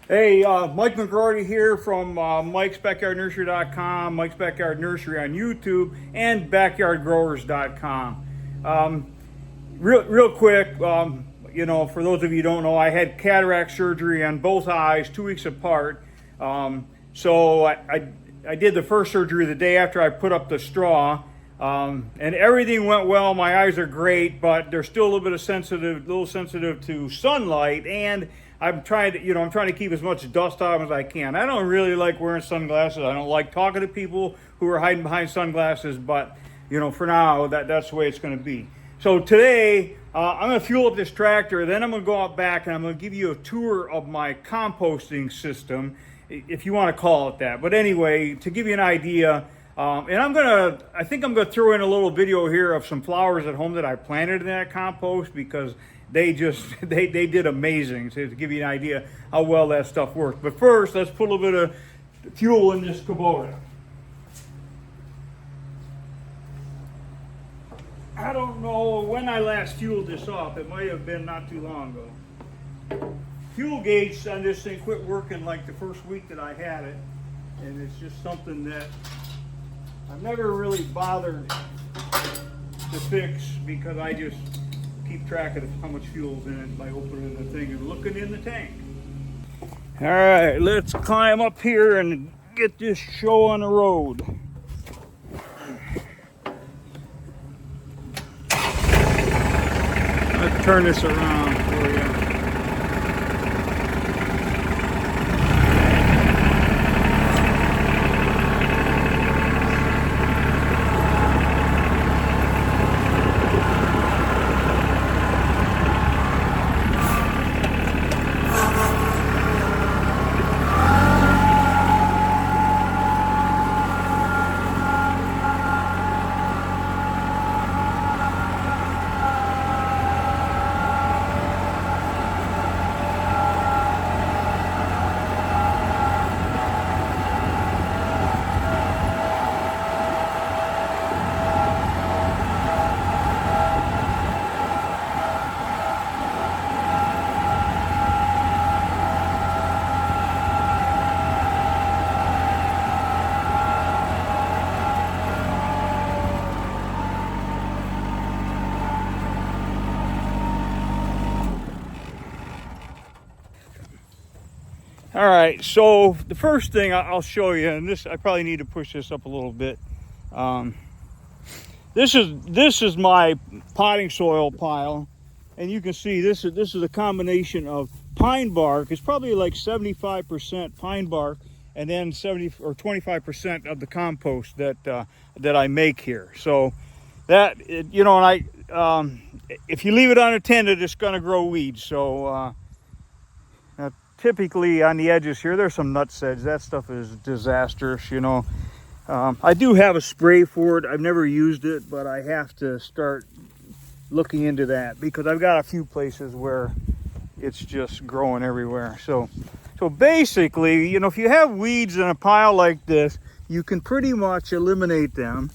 Hey, Mike McGroarty here from Mike'sBackyardNursery.com, Mike's Backyard Nursery on YouTube, and BackyardGrowers.com. Real quick, for those of you who don't know, I had cataract surgery on both eyes 2 weeks apart. So I did the first surgery the day after I put up the straw, and everything went well. My eyes are great, but they're still a little sensitive to sunlight, and I'm trying to keep as much dust off as I can. I don't really like wearing sunglasses. I don't like talking to people who are hiding behind sunglasses, but for now, that's the way it's going to be. So today, I'm going to fuel up this tractor, then I'm going to go out back and I'm going to give you a tour of my composting system, if you want to call it that. But anyway, to give you an idea, and I think I'm going to throw in a little video here of some flowers at home that I planted in that compost, because they did amazing, to give you an idea how well that stuff works. But first, let's put a little bit of fuel in this Kubota. I don't know when I last fueled this up. It might have been not too long ago. Fuel gauge on this thing quit working like the first week that I had it, and it's just something that I've never really bothered to fix, because I just keep track of how much fuel's in it by opening the thing and looking in the tank. All right, let's climb up here and get this show on the road. Let's turn this around for you. All right, so the first thing I'll show you, and this, I probably need to push this up a little bit. This is my potting soil pile, and you can see this is a combination of pine bark. It's probably like 75% pine bark, and then 70 or 25% of the compost that I make here. So that if you leave it unattended, it's going to grow weeds. So typically on the edges here, there's some nutsedge. That stuff is disastrous, I do have a spray for it. I've never used it, but I have to start looking into that, because I've got a few places where it's just growing everywhere. So basically, if you have weeds in a pile like this, you can pretty much eliminate them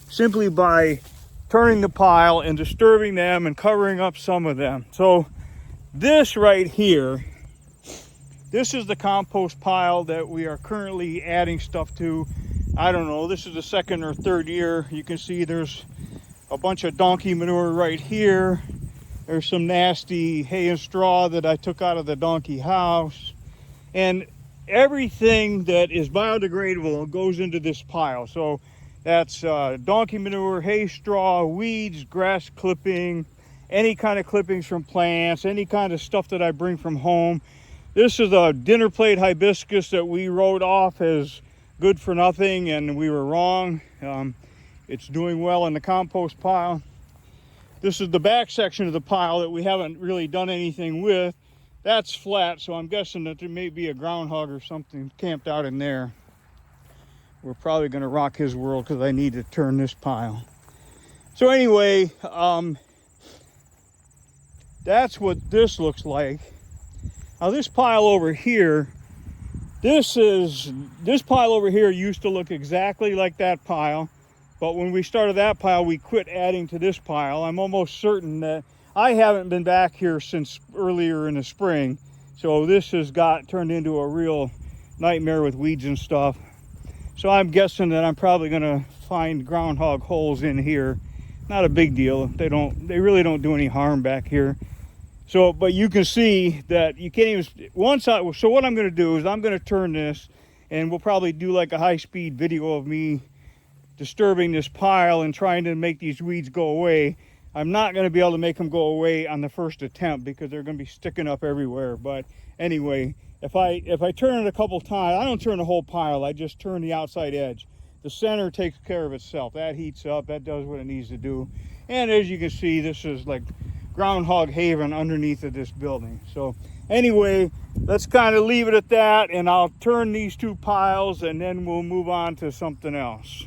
simply by turning the pile and disturbing them and covering up some of them. So this right here, this is the compost pile that we are currently adding stuff to. I don't know, this is the second or third year. You can see there's a bunch of donkey manure right here. There's some nasty hay and straw that I took out of the donkey house. And everything that is biodegradable goes into this pile. So that's donkey manure, hay straw, weeds, grass clipping, any kind of clippings from plants, any kind of stuff that I bring from home. This is a dinner plate hibiscus that we wrote off as good for nothing, and we were wrong. It's doing well in the compost pile. This is the back section of the pile that we haven't really done anything with. That's flat, so I'm guessing that there may be a groundhog or something camped out in there. We're probably going to rock his world, because I need to turn this pile. So anyway, that's what this looks like. Now this pile over here, this pile over here used to look exactly like that pile, but when we started that pile, we quit adding to this pile. I'm almost certain that I haven't been back here since earlier in the spring, So this has got turned into a real nightmare with weeds and stuff. So I'm guessing that I'm probably gonna find groundhog holes in here. Not a big deal. They really don't do any harm back here. So, but you can see that you can't even, so what I'm gonna do is I'm gonna turn this, and we'll probably do like a high-speed video of me disturbing this pile and trying to make these weeds go away. I'm not going to be able to make them go away on the first attempt because they're going to be sticking up everywhere. But anyway, if I turn it a couple times, I don't turn the whole pile, I just turn the outside edge. The center takes care of itself. That heats up, that does what it needs to do. And as you can see, this is like groundhog haven underneath of this building. So anyway, let's kind of leave it at that, and I'll turn these two piles and then we'll move on to something else.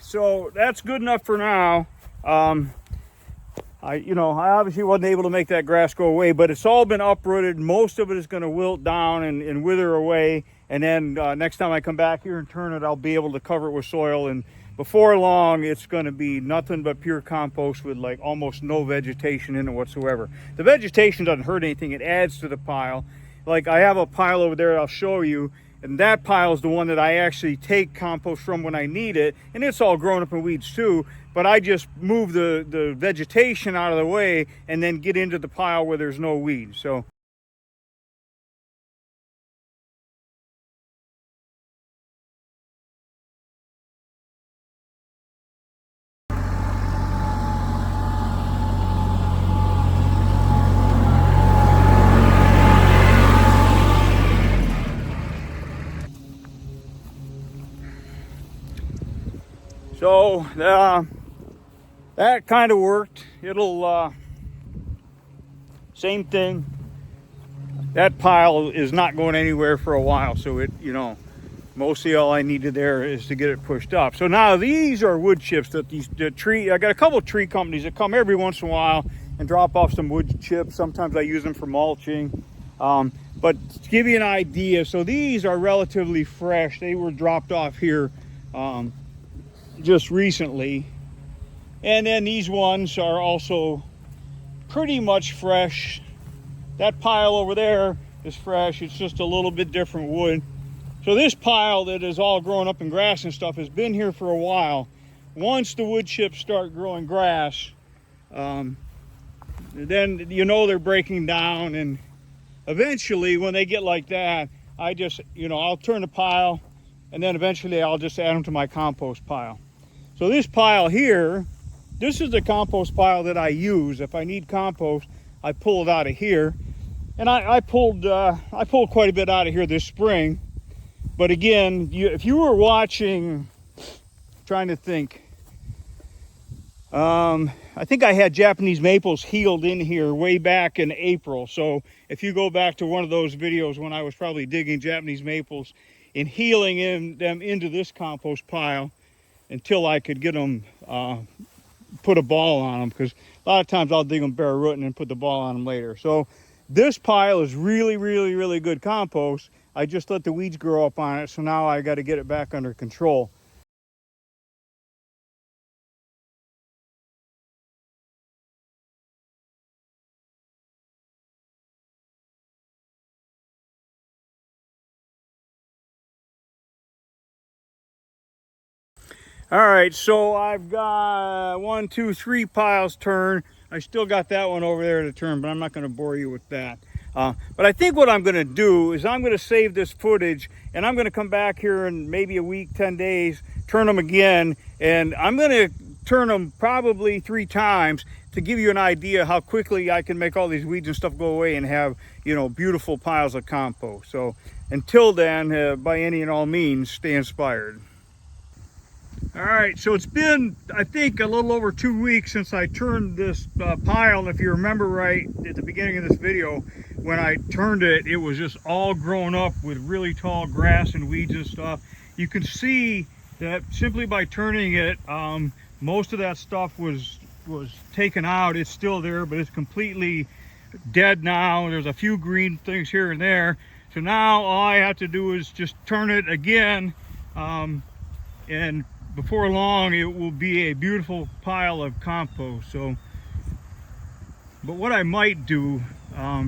So that's good enough for now. I obviously wasn't able to make that grass go away, but it's all been uprooted. Most of it is going to wilt down and wither away. And then next time I come back here and turn it, I'll be able to cover it with soil. And before long, it's going to be nothing but pure compost with like almost no vegetation in it whatsoever. The vegetation doesn't hurt anything. It adds to the pile. Like I have a pile over there I'll show you. And that pile is the one that I actually take compost from when I need it. And it's all grown up in weeds too. But I just move the vegetation out of the way and then get into the pile where there's no weeds. So. So that kind of worked. It'll, same thing. That pile is not going anywhere for a while. So it, mostly all I needed there is to get it pushed up. So now these are wood chips that I got a couple of tree companies that come every once in a while and drop off some wood chips. Sometimes I use them for mulching. But to give you an idea, so these are relatively fresh. They were dropped off here just recently. And then these ones are also pretty much fresh. That pile over there is fresh. It's just a little bit different wood. So this pile that is all grown up in grass and stuff has been here for a while. Once the wood chips start growing grass, then they're breaking down, and eventually when they get like that, I just, I'll turn the pile, and then eventually I'll just add them to my compost pile. So this pile here, this is the compost pile that I use. If I need compost, I pull it out of here. And I pulled quite a bit out of here this spring. But again, if you were watching, trying to think, I think I had Japanese maples healed in here way back in April. So if you go back to one of those videos when I was probably digging Japanese maples and healing them into this compost pile until I could get them, put a ball on them, because a lot of times I'll dig them bare root and then put the ball on them later. So this pile is really, really, really good compost. I just let the weeds grow up on it, so now I got to get it back under control. All right, so I've got 1, 2, 3 piles turned. I still got that one over there to turn, but I'm not going to bore you with that. But I think what I'm going to do is I'm going to save this footage, and I'm going to come back here in maybe a week, 10 days, turn them again, and I'm going to turn them probably 3 times to give you an idea how quickly I can make all these weeds and stuff go away and have, you know, beautiful piles of compost. So until then, by any and all means, stay inspired. All right, so it's been, I think, a little over 2 weeks since I turned this pile. And if you remember right at the beginning of this video, when I turned it, it was just all grown up with really tall grass and weeds and stuff. You can see that simply by turning it, most of that stuff was taken out. It's still there, but it's completely dead now. There's a few green things here and there. So now all I have to do is just turn it again, and before long it will be a beautiful pile of compost. So, but what I might do, I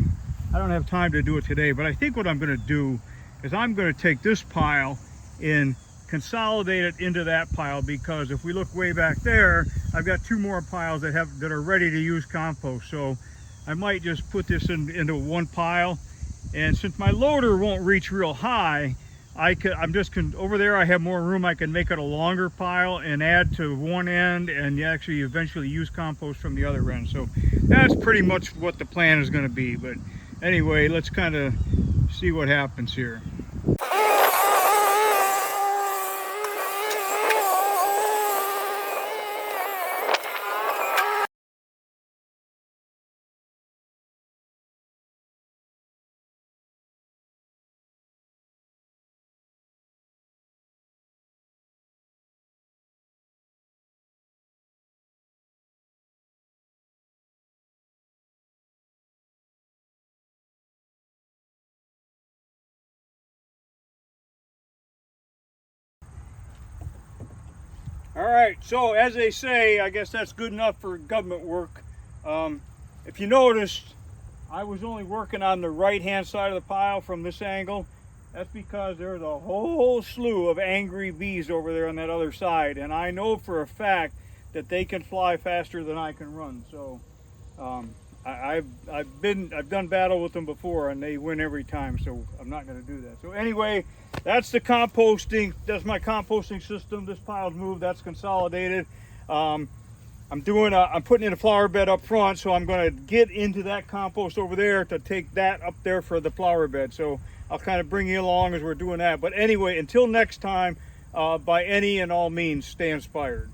don't have time to do it today, but I think what I'm going to do is I'm going to take this pile and consolidate it into that pile, because if we look way back there, I've got 2 more piles that are ready to use compost. So I might just put this into one pile, and since my loader won't reach real high, over there I have more room. I can make it a longer pile and add to one end and actually eventually use compost from the other end. So that's pretty much what the plan is going to be. But anyway, let's kind of see what happens here. All right, so as they say, I guess that's good enough for government work. If you noticed, I was only working on the right-hand side of the pile from this angle. That's because there's a whole slew of angry bees over there on that other side, and I know for a fact that they can fly faster than I can run. So I've done battle with them before, and they win every time. So I'm not going to do that. So anyway, that's the composting. That's my composting system. This pile's moved. That's consolidated. I'm putting in a flower bed up front, so I'm going to get into that compost over there to take that up there for the flower bed. So I'll kind of bring you along as we're doing that. But anyway, until next time, by any and all means, stay inspired.